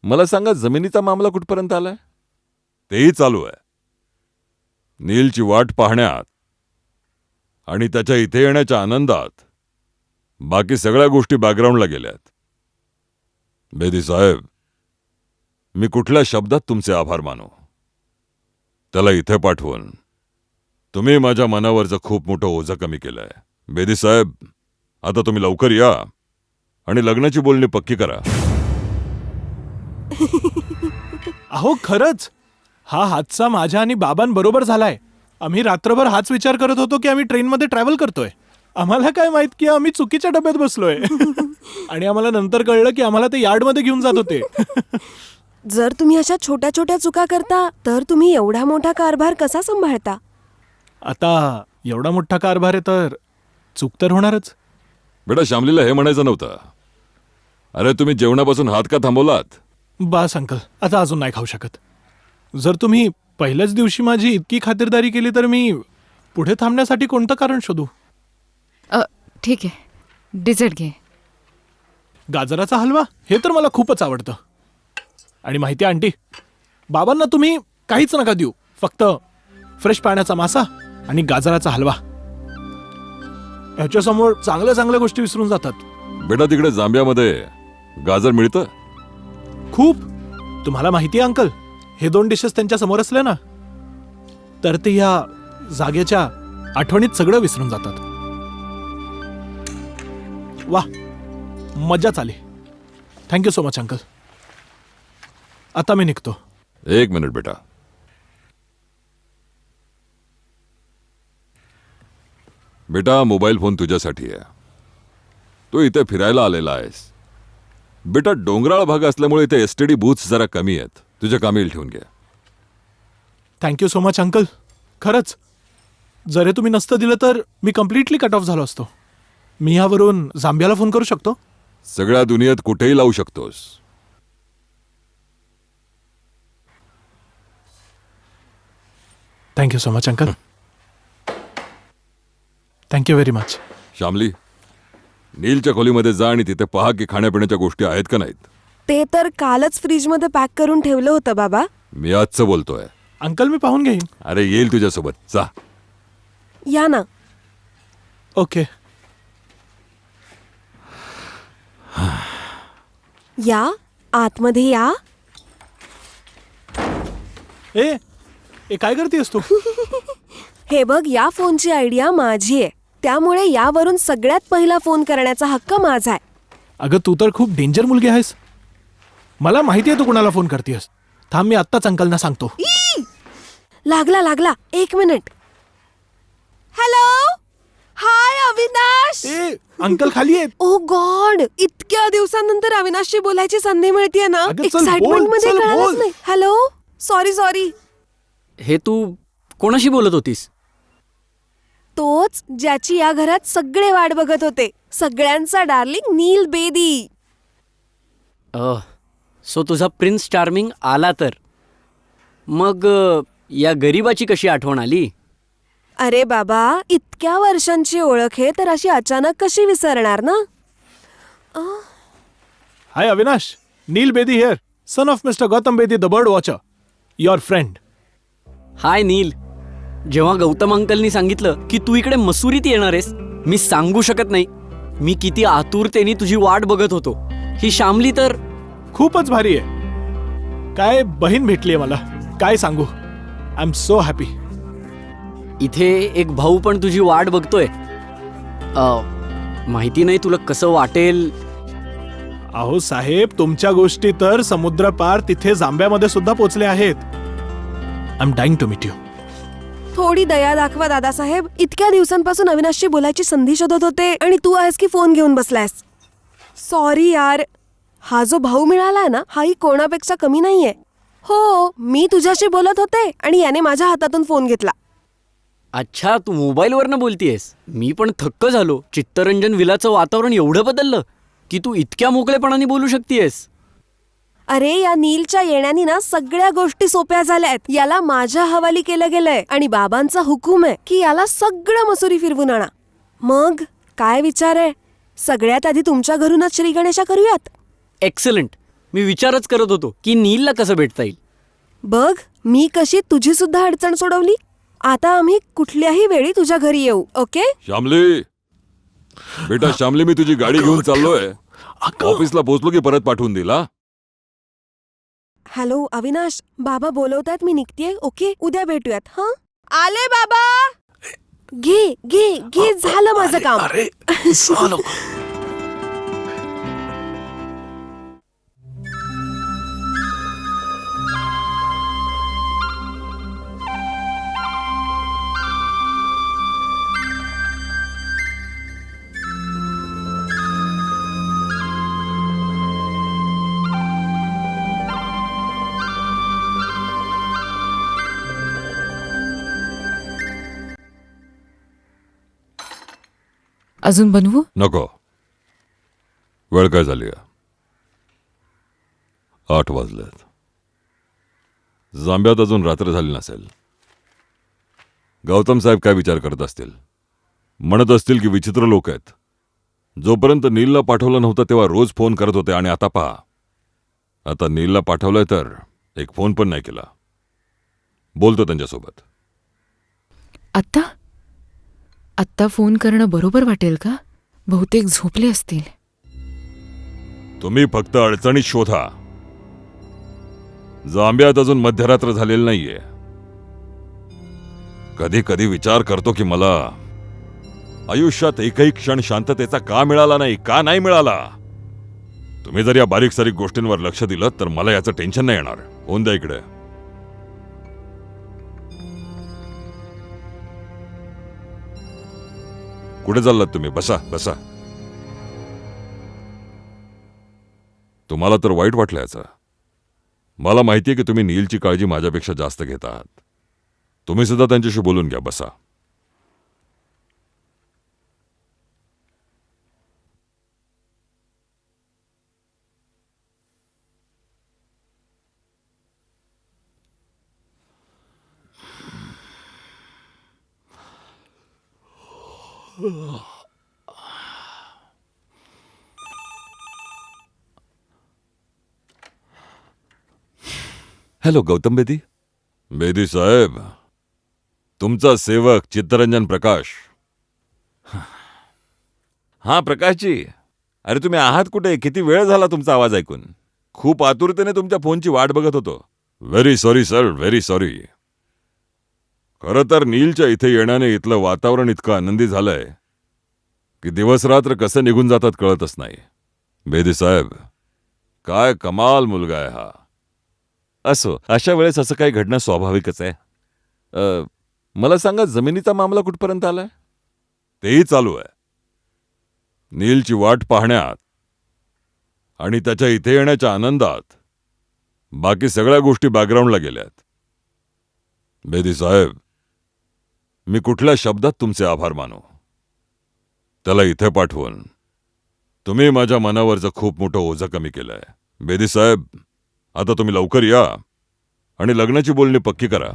मला सांगा, जमिनीचा मामला कुठपर्यंत आलाय? तेही चालू आहे. नीलची वाट पाहण्यात आणि त्याच्या इथे येण्याच्या आनंदात बाकी सगळ्या गोष्टी बॅकग्राऊंडला गेल्यात. बेदी साहेब, मी कुठल्या शब्दात तुमचे आभार मानू? त्याला इथे पाठवून तुम्ही माझ्या मनावरचं खूप मोठं ओझं कमी केलंय. बेदी साहेब, आता तुम्ही लवकर या आणि लग्नाची बोलणी पक्की करा. अहो खरंच हा हादसा माझ्या आणि बाबांबरोबर झालाय. आम्ही रात्रभर हाच विचार करत होतो की आम्ही ट्रेनमध्ये ट्रॅव्हल करतोय. आम्हाला काय माहित की आम्ही चुकीच्या डब्यात बसलोय. आणि आम्हाला नंतर कळलं की आम्हाला ते यार्डमध्ये घेऊन जात होते. जर तुम्ही अशा छोट्या छोट्या चुका करता तर तुम्ही एवढा मोठा कारभार कसा सांभाळता? आता एवढा मोठा कारभार आहे तर चूक तर होणारच. बेटा, श्यामलीला हे म्हणायचं नव्हतं. अरे, तुम्ही जेवणापासून हात का थांबवलात? बास अंकल, आता अजून नाही खाऊ शकत. जर तुम्ही पहिल्याच दिवशी माझी इतकी खातिरदारी केली तर मी पुढे थांबण्यासाठी कोणतं कारण शोधू? ठीक आहे, डिझर्ट घे. गाजराचा हलवा हे तर मला खूपच आवडतं. आणि माहिती आहे आंटी, बाबांना तुम्ही काहीच नका देऊ, फक्त फ्रेश पाण्याचा मासा आणि गाजराचा हलवा. ह्याच्यासमोर चांगल्या चांगल्या गोष्टी विसरून जातात. बेटा, तिकडे जांबियामध्ये गाजर मिळतं? खूप. तुम्हाला माहिती आहे अंकल, हे 2 डिशेस त्यांच्या समोर असले ना तर ते या जागेच्या आठवणीत सगळं विसरून जातात. वा, मजाच आली. Thank you so much uncle. आता मी निघतो. 1 मिनिट बेटा. बेटा, मोबाईल फोन तुझ्यासाठी आहे. तू इथे फिरायला आलेला आहेस. बेटा, डोंगराळ भाग असल्यामुळे इथे एसटीडी बूथ्स जरा कमी आहेत. तुझ्या कामी येईल, ठेवून घे. Thank you so much uncle. खरंच, जर हे तुम्ही नसतं दिलं तर मी कम्प्लिटली कट ऑफ झालो असतो. मी यावरून जांबियाला फोन करू शकतो? सगळ्या दुनियेत कुठेही लावू शकतोस. Thank you so much uncle. Thank you very much. Shyamali, नीलच्या खोलीमध्ये जा आणि तिथे पहा की खाण्यापिण्याच्या गोष्टी आहेत का नाहीत. ते तर कालच फ्रीजमध्ये पॅक करून ठेवलं होतं बाबा. मी आजचं बोलतोय. अंकल, मी पाहून घेईन. अरे, येईल तुझ्यासोबत. जा. या ना. ओके. या आतमध्ये या. ए काय करतेस तू? हे बघ, या फोनची आयडिया माझी आहे, त्यामुळे यावरून सगळ्यात पहिला फोन करण्याचा हक्क माझा आहे. अगं, तू तर खूप डेंजर मुलगी आहेस. मला माहिती आहे तू कुणाला फोन करतेस. थांब, मी आत्ताच अंकलना सांगतो. लागला लागला. 1 मिनिट. हॅलो, हाय अविनाश. अंकल खाली आहेत. ओ गॉड, इतक्या दिवसानंतर अविनाशशी बोलायची संधी मिळतेय ना. अगं, चल, एक्साइटमेंट मध्ये बोल. कळालंच नाही. Hello, sorry. हे तू कोणाशी बोलत होतीस? तोच ज्याची या घरात सगळे वाट बघत होते. सगळ्यांचा डार्लिंग नील बेदी. सो तुझा प्रिन्स चार्मिंग आला तर मग या गरीबाची कशी आठवण आली? अरे बाबा, इतक्या वर्षांची ओळख आहे तर अशी अचानक कशी विसरणार ना. Hi Avinash, Neel Bedi here, son of mister Gautam Bedi the bird watcher, your friend. Hi Neel. जेव्हा गौतम अंकलनी सांगितलं की तू इकडे मसुरीत येणार आहेस, मी सांगू शकत नाही मी किती आतुरतेने तुझी वाट बघत होतो. ही श्यामली तर खूपच भारी आहे. काय बहीण भेटलीये मला, काय सांगू. I am so happy. इथे एक भाऊ पण तुझी वाट बघतोय. माहिती नाही तुला कसं वाटेल. अहो साहेब, तुमच्या गोष्टी तर समुद्र पार तिथे जांब्यामध्ये सुद्धा पोचले आहेत. I am dying to meet you. थोडी दया दाखवा दादासाहेब. इतक्या दिवसांपासून अविनाशशी बोलायची संधी शोधत होते आणि तू आहेस की फोन घेऊन बसलायस. सॉरी यार. हा जो भाऊ मिळालाय ना, हाही कोणापेक्षा कमी नाहीये. हो, मी तुझ्याशी बोलत होते आणि याने माझ्या हातातून फोन घेतला. अच्छा, तू मोबाईलवरनं बोलतीयस. मी पण थक्क झालो. चित्तरंजन विलाचं वातावरण एवढं बदललं की तू इतक्या मोकळेपणाने बोलू शकतेस. अरे, या नीलच्या येण्याने ना सगळ्या गोष्टी सोप्या झाल्यात. याला माझ्या हवाली केलं गेलंय आणि बाबांचा हुकूम आहे की याला सगळं मसुरी फिरवून आणा. मग काय विचार आहे? सगळ्यात आधी तुमच्या घरूनच श्री गणेशा करूयात. एक्सलंट. मी विचारच करत होतो की नीलला कसं भेटता येईल. बघ मी कशी तुझी सुद्धा अडचण सोडवली. आता आम्ही कुठल्याही वेळी तुझ्या घरी येऊ. ओके? श्यामली, बेटा श्यामली, मी तुझी गाडी घेऊन चाललोय. ऑफिसला पोहोचलो की परत पाठवून दिल हा. हॅलो अविनाश, बाबा बोलवतात, मी निघतेय. ओके, उद्या भेटूयात. हा, आले बाबा. घे घे घे, झालं माझं काम. अजून बनवू? नको. वेळ काय झाली 8 वाजलेत. जांब्यात अजून रात्र झाली नसेल. गौतम साहेब काय विचार करत असतील? म्हणत असतील की विचित्र लोक आहेत. जोपर्यंत नीलला पाठवलं नव्हतं तेव्हा रोज फोन करत होते आणि आता पहा, आता नीलला पाठवलंय तर एक फोन पण नाही केला. बोलतो त्यांच्यासोबत. आत्ता आत्ता फोन करणं बरोबर वाटेल का? बहुतेक झोपले असतील. तुम्ही फक्त अडचणीत शोधा. जांब्यात अजून मध्यरात्र झालेली नाहीये. कधी कधी विचार करतो की मला आयुष्यात एकही क्षण शांततेचा का मिळाला नाही, का नाही मिळाला. तुम्ही जर या बारीक सारीक गोष्टींवर लक्ष दिलं तर मला याचं टेन्शन नाही येणार. होऊन द्या इकडे. कुठे चाललात तुम्ही? बसा बसा. तुम्हाला तर वाईट वाटलं याचं. मला माहितीये की तुम्ही नीलची काळजी माझ्यापेक्षा जास्त घेत आहात. तुम्ही सुद्धा त्यांच्याशी बोलून घ्या. बसा. हॅलो गौतम बेदी. बेदी साहेब, तुमचा सेवक चित्तरंजन प्रकाश. हा प्रकाशजी, अरे तुम्ही आहात कुठे? किती वेळ झाला तुमचा आवाज ऐकून. खूप आतुरतेने तुमच्या फोनची वाट बघत होतो. Very sorry sir, very sorry. खरं तर नीलच्या इथे येण्याने इथलं वातावरण इतकं आनंदी झालंय की दिवसरात्र कसे निघून जातात कळतच नाही. बेदी साहेब, काय कमाल मुलगा आहे हा. असो, अशा वेळेस असं काही घडणं स्वाभाविकच आहे. मला सांगा, जमिनीचा मामला कुठपर्यंत आलाय? तेही चालू आहे. नीलची वाट पाहण्यात आणि त्याच्या इथे येण्याच्या आनंदात बाकी सगळ्या गोष्टी बॅकग्राऊंडला गेल्यात. बेदी साहेब, मी कुठल्या शब्दात तुमचे आभार मानू. त्याला इथे पाठवून तुम्ही माझ्या मनावरचं खूप मोठं ओझं कमी केलंय. बेदी साहेब, आता तुम्ही लवकर या आणि लग्नाची बोलणी पक्की करा.